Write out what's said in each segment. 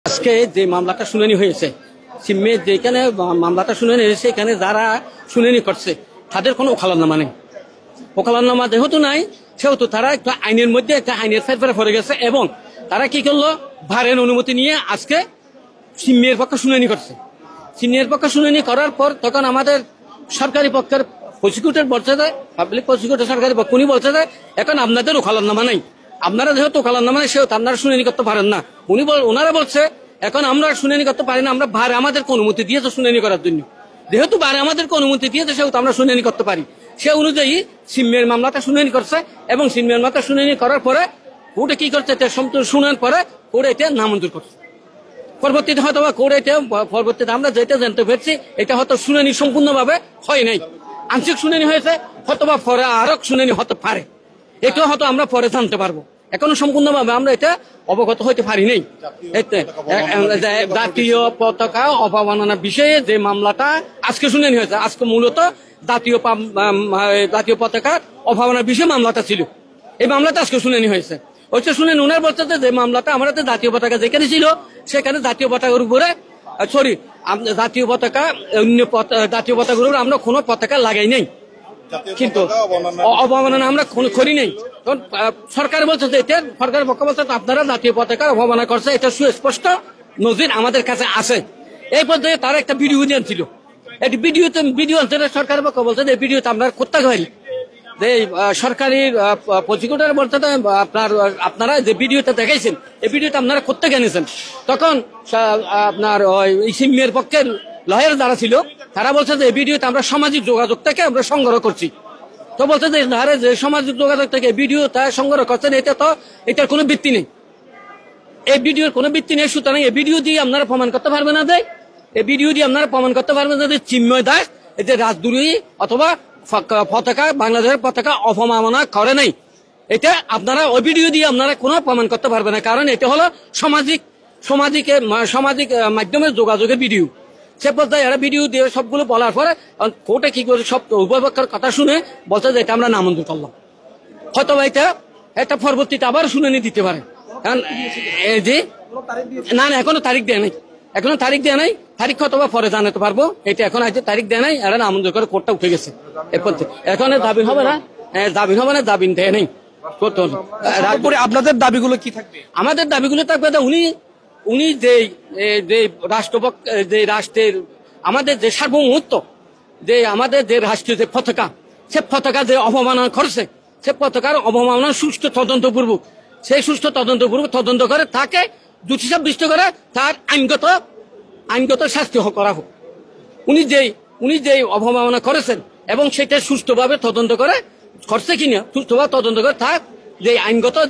আজকে যে মামলাটা শুনানি হয়েছে, সিমের যেখানে মামলাটা শুনানি হয়েছে এখানে যারা শুনানি করছে তাদের কোনো ওকালতনামা নেই। ওকালতনামা যেহেতু নাই সেহেতু তারা একটা আইনের মধ্যে একটা আইনের ফেরফারে পড়ে গেছে এবং তারা কি করলো, ভারের অনুমতি নিয়ে আজকে সিমের পক্ষে শুনানি করছে। সিনিয়র পক্ষে শুনানি করার পর তখন আমাদের সরকারি পক্ষের প্রসিকিউটর বলছে যে, পাবলিক প্রসিকিউটর সরকারি পক্ষ উনি বলছে যে এখন আপনাদের ওকালতনামা নাই, আপনারা যেহেতু ওকালতনামা নেই সেহেতু আপনারা শুনানি করতে পারেন না। ওনারা বলছে এখন আমরা শুনানি করতে পারি না, আমরা ভারে আমাদেরকে অনুমতি দিয়েছে শুনানি করার জন্য, যেহেতু ভারে আমাদেরকে অনুমতি দিয়েছে সেহেতু আমরা শুনানি করতে পারি। সে অনুযায়ী সিমের মামলাটা শুনানি করছে এবং সিমের মামলাটা শুনানি করার পরে কোর্টে কি করছে, শুনানির পরে কোর্টে এটা নামঞ্জুর করছে। পরবর্তীতে হয়তো পরবর্তীতে আমরা যেটা জানতে পেরেছি এটা হয়তো শুনানি সম্পূর্ণভাবে হয় নাই, আংশিক শুনানি হয়েছে, হয়তো বা পরে আরো শুনানি হতে পারে, এটাও হয়তো আমরা পরে জানতে পারবো। এখনো সম্পূর্ণভাবে আমরা এটা অবগত হইতে পারি নাই। জাতীয় পতাকা অবমাননা বিষয়ে যে মামলাটা আজকে শুনানি হয়েছে, আজকে মূলত জাতীয় পতাকা অবমাননার বিষয়ে মামলাটা ছিল, এই মামলাটা আজকে শুনানি হয়েছে। ওইটা শুনে উনার বলছে যে মামলাটা আমাদের জাতীয় পতাকা যেখানে ছিল সেখানে জাতীয় পতাকার উপরে জাতীয় পতাকার উপরে আমরা কোনো পতাকা লাগাই নাই, কিন্তু অবমাননা আমরা করি নাই। সরকার বলছে যে এটা সরকারের পক্ষ বলছে আপনারা জাতীয় পতাকার অবমাননা করছে, এটা সুস্পষ্ট নজির আমাদের কাছে আছে। এই পর্যায়ে তারা একটা ভিডিও দিয়েছিল, এই ভিডিও সরকারের পক্ষ বলছে যে ভিডিওতে আমরা করতে পারি যে সরকারি প্রসিকিউটর বলতে আপনারা যে ভিডিওটা দেখাইছেন এই ভিডিওটা আপনারা করতে গেছেন। তখন আপনার ওই সিমের পক্ষের লয়ার যারা ছিল তারা বলছে যে এই ভিডিওটা আমরা সামাজিক যোগাযোগ থেকে আমরা সংগ্রহ করছি। তো বলছে যে সামাজিক যোগাযোগ থেকে ভিডিওটা সংগ্রহ করছেন, এটার কোনো ভিত্তি নেই, এই ভিডিওর কোনো ভিত্তি নেই। সুতরাং এই ভিডিও দিয়ে আপনারা প্রমাণ করতে পারবেন না যে চিন্ময় দাস এই যে রাজদ্রোহী অথবা পতাকা বাংলাদেশের পতাকা অপমাননা করে নাই, এটা আপনারা ওই ভিডিও দিয়ে আপনারা কোনো প্রমাণ করতে পারবেন না, কারণ এটা হলো সামাজিক মাধ্যমের যোগাযোগের ভিডিও। সে পর্যায়ে এরা ভিডিও দিয়ে সবগুলো বলার পরে কোর্টে কি করে সব উভয় পক্ষের কথা শুনে বলছে যে এটা আমরা নামঞ্জুর করলাম। হয়তো এটা পরবর্তীতে আবার শুনানি দিতে পারে, কারণ না এখনো তারিখ দেয় নাই, তারিখ হয়তো পরে জানাতে পারবো, এটা এখন আজ তারিখ দেয় নাই, এরা নামঞ্জুর করে কোর্টটা উঠে গেছে। এরপর এখন দাবি হবে না, দাবি দেয় নাই। আপনাদের দাবিগুলো কি থাকবে? আমাদের দাবিগুলো থাকবে উনি যে রাষ্ট্রের আমাদের যে সার্বভৌমত্ব, যে আমাদের যে রাষ্ট্রীয় যে পতাকা, সে পতাকা যে অবমাননা করছে, সে পতাকার অবমাননা সুষ্ঠু তদন্তপূর্বক তদন্ত করে তাকে দোষী সাব্যস্ত করে তার আইনগত শাস্তি করা হোক। উনি যে অবমাননা করেছেন এবং সেটা সুষ্ঠুভাবে তদন্ত করছে কিনা, সুষ্ঠুভাবে তদন্ত করে তার যে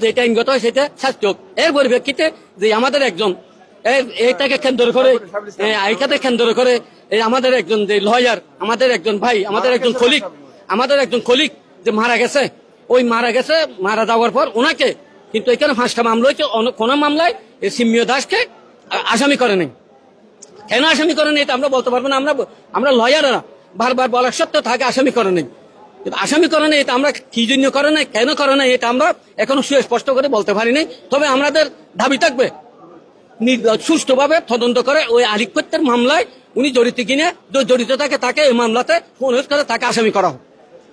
যেটা আইনগত সেটা শাস্তি হোক। এর পরিপ্রেক্ষিতে যে আমাদের একজন এইটাকে কেন্দ্র করে আমাদের একজন যে লয়ার, আমাদের একজন ভাই, আমাদের একজন কলিগ যে মারা গেছে, মারা যাওয়ার পর ওনাকে কিন্তু এখানে 5টা মামলা হয়েছে, কোন মামলায় এই সিমিয় দাসকে আসামি করে নেই। কেন আসামি করে নেই এটা আমরা বলতে পারবো না, আমরা লয়াররা বারবার বলার সত্ত্বেও তাকে আসামি করে নেই। আসামি করে নেই এটা আমরা কি জন্য করে নাই, কেন করে নাই এটা আমরা এখনো সুস্পষ্ট করে বলতে পারি নাই। তবে আমাদের দাবি থাকবে সুষ্ঠুভাবে তদন্ত করে ওই আলিকপত্যের মামলায় উনি জড়িত থাকে তাকে এই মামলাতে অনুরোধ করে তাকে আসামি করা হোক।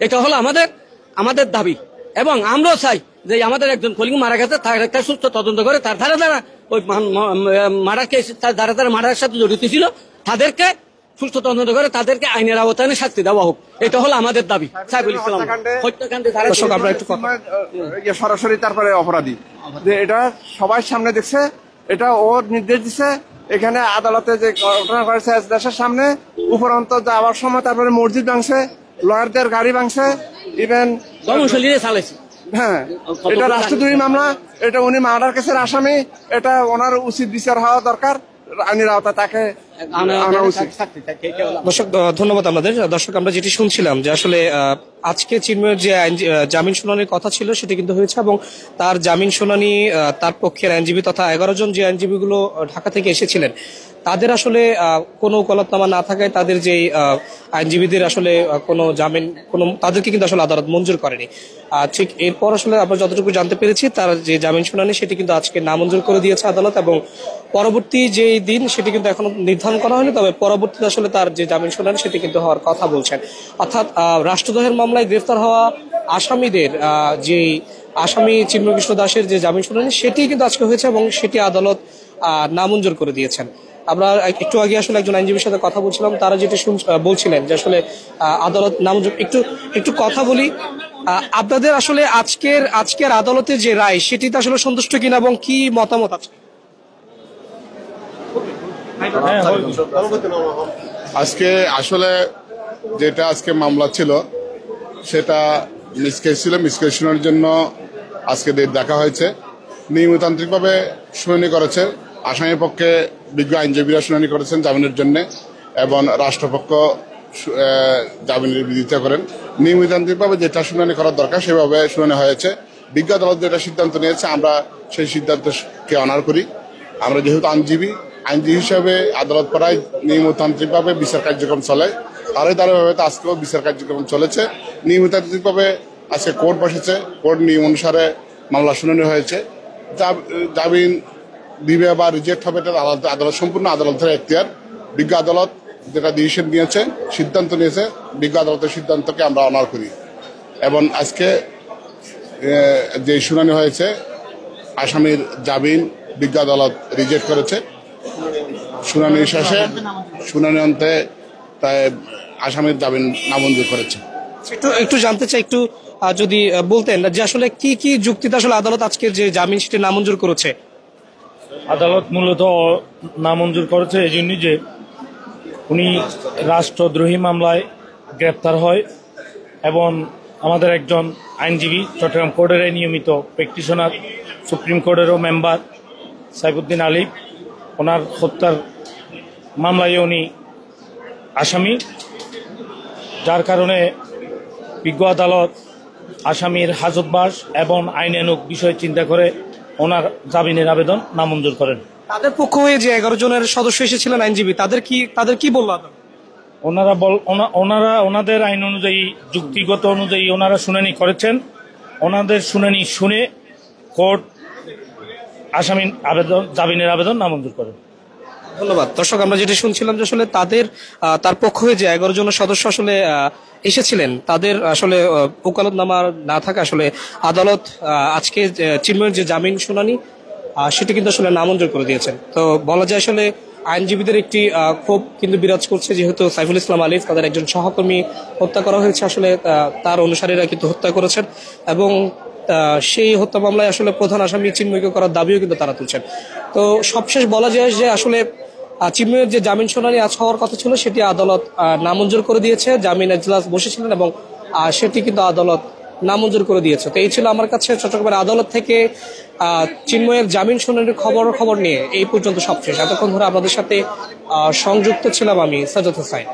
এটা হলো আমাদের দাবি। এবং আমরাও চাই যে আমাদের একজন কলিগ মারা গেছে তার একটা সুস্থ তদন্ত করে তার ধারা ওই মারার কেস তার মারার সাথে জড়িত ছিল তাদেরকে সুস্থ তদন্ত করে তাদেরকে আইনের আওতায় শাস্তি দেওয়া হোক, এটা হলো আমাদের দাবি। সাইফুল ইসলাম হত্যাকাণ্ডে সরাসরি তারপরে অপরাধী যে এটা সবার সামনে দেখছে, এটা ওর নির্দেশ দিছে, এখানে আদালতে যে ঘটনা করেছে দেশের সামনে উপরন্ত যাওয়ার সময় তারপরে মসজিদ ভাঙছে, লয়ারদের গাড়ি ভাঙছে, ইভেন চালাইছে। হ্যাঁ, এটা রাষ্ট্রদ্রোহী মামলা, এটা উনি মার্ডার কেসের আসামি, এটা ওনার উচিত বিচার হওয়া দরকার, আইনের আওতায় তাকে আনা উচিত। দর্শক ধন্যবাদ আমাদের দর্শক, আমরা যেটি শুনছিলাম যে আসলে আজকে চিন্ময়ের যে জামিন শুনানির কথা ছিল সেটি কিন্তু হয়েছে, এবং তার জামিন শুনানি তার পক্ষের আইনজীবী তথা 11 জন যে আইনজীবীগুলো ঢাকা থেকে এসেছিলেন তাদের আসলে কোনো ওকালতনামা না থাকায় তাদের যে আইনজীবীদের আসলে কোনো জামিন তাদেরকে কিন্তু আসলে আদালত মঞ্জুর করেনি। ঠিক এরপর আসলে আমরা যতটুকু জানতে পেরেছি তার যে জামিন শুনানি সেটি কিন্তু আজকে নামঞ্জুর করে দিয়েছে আদালত, এবং পরবর্তী যে দিন সেটি কিন্তু এখনো নির্ধারণ করা হয়নি, তবে পরবর্তীতে আসলে তার যে জামিন শুনানি সেটি কিন্তু হওয়ার কথা বলছেন। অর্থাৎ রাষ্ট্রদ্রোহের মামলায় গ্রেফতার হওয়া আসামিদের যে আসামি চিন্ময় কৃষ্ণ দাসের যে জামিন শুনানি সেটি কিন্তু আজকে হয়েছে এবং সেটি আদালত নামঞ্জুর করে দিয়েছেন। আমরা একটু আগে আসলে একজন আইনজীবীর সাথে কথা বলছিলাম, তারা যেটি বলছিলেন যে আসলে আদালত নামঞ্জুর। একটু কথা বলি, আপনাদের আসলে আজকের আদালতের যে রায় সেটিতে আসলে সন্তুষ্ট কিনা এবং কি মতামত আছে? আজকে আসলে যেটা আজকে মামলা ছিল সেটা মিসকেস ছিল, মিসকেশনের জন্য আজকে ডেট দেখা হয়েছে। নিয়মতান্ত্রিকভাবে শুনানি করেছে, আসামির পক্ষে বিজ্ঞ আইনজীবীরা শুনানি করেছেন জামিনের জন্য, এবং রাষ্ট্রপক্ষ জামিনের বিরোধিতা করেন। নিয়মতান্ত্রিকভাবে যেটা শুনানি করার দরকার সেভাবে শুনানি হয়েছে। বিজ্ঞ আদালত যেটা সিদ্ধান্ত নিয়েছে আমরা সেই সিদ্ধান্তকে অনার করি। আমরা যেহেতু আইনজীবী হিসাবে আদালত পাড়ায় নিয়মতান্ত্রিকভাবে বিচার কার্যক্রম চলে, তারই ধারাভাবে আজকেও বিচার কার্যক্রম চলেছে। নিয়মতান্ত্রিকভাবে আজকে কোর্ট বসেছে, কোর্ট নিয়ম অনুসারে মামলা শুনানি হয়েছে। জামিন দিবে বা রিজেক্ট হবে এটা আদালত সম্পূর্ণ আদালতের এখতিয়ার। বিজ্ঞ আদালত যেটা ডিসিশন নিয়েছে, সিদ্ধান্ত নিয়েছে, বিজ্ঞ আদালতের সিদ্ধান্তকে আমরা অনার করি। এবং আজকে যে শুনানি হয়েছে আসামির জামিন বিজ্ঞ আদালত রিজেক্ট করেছে। শুনানি শেষে শুনানি অন্তে তাই আসামির জামিন নামঞ্জুর করেছে। একটু জানতে চাই, একটু যদি বলতেন যে আসলে কি কি যুক্তিতে আসলে আদালত আজকে যে জামিন সেটি নামঞ্জুর করেছে? আদালত মূলত নামঞ্জুর করেছে এই জন্যই যে উনি রাষ্ট্রদ্রোহী মামলায় গ্রেপ্তার হয়, এবং আমাদের একজন আইনজীবী চট্টগ্রাম কোর্টের নিয়মিত প্র্যাকটিশনার, সুপ্রিম কোর্টেরও মেম্বার সাইফুদ্দিন আলিফ, ওনার হত্যার মামলায় উনি আসামি, যার কারণে বিজ্ঞ আদালত আসামির হাজতবাস এবং আইনানুগ বিষয় চিন্তা করে ওনার জামিনের আবেদন নামঞ্জুর করেন। তাদের পক্ষ হয়ে যে 11 জনের সদস্য এসেছিলেন আইনজীবী, তাদের কি বলল আদালত? ওনাদের আইন অনুযায়ী, যুক্তিগত অনুযায়ী ওনারা শুনানি করেছেন। ওনাদের শুনানি শুনে কোর্ট আসামির জামিনের আবেদন নামঞ্জুর করেন। ধন্যবাদ। দর্শক, আমরা যেটা শুনছিলাম যে আসলে তার পক্ষ হয়ে যে 11 জন সদস্য আসলে এসেছিলেন তাদের আসলে ওকালতনামা না থাকা আসলে আদালত আজকে চিন্ময়ের যে জামিন শুনানি সেটি কিন্তু আসলে নামঞ্জুর করে দিয়েছেন। তো বলা যায় আসলে আইনজীবীদের একটি ক্ষোভ কিন্তু বিরাজ করছে, যেহেতু সাইফুল ইসলাম আলিফ তাদের একজন সহকর্মী হত্যা করা হয়েছে, আসলে তার অনুসারীরা কিন্তু হত্যা করেছেন, এবং সেই হত্যা মামলায় আসলে প্রধান আসামি চিন্ময়কে করার দাবিও কিন্তু তারা তুলছেন। তো সবশেষ বলা যায় যে আসলে চিন্ময়ের যে জামিন শুনানি আজ হওয়ার কথা ছিল সেটি আদালত নামঞ্জুর করে দিয়েছে। জামিন এজলাস বসেছিলেন এবং সেটি কিন্তু আদালত নামঞ্জুর করে দিয়েছে। তো এই ছিল আমার কাছে চট্টগ্রামের আদালত থেকে চিন্ময়ের জামিন শুনানির খবর নিয়ে এই পর্যন্ত সবশেষ। এতক্ষণ ধরে আপনাদের সাথে সংযুক্ত ছিলাম আমি সাজ্জাদ হোসাইন।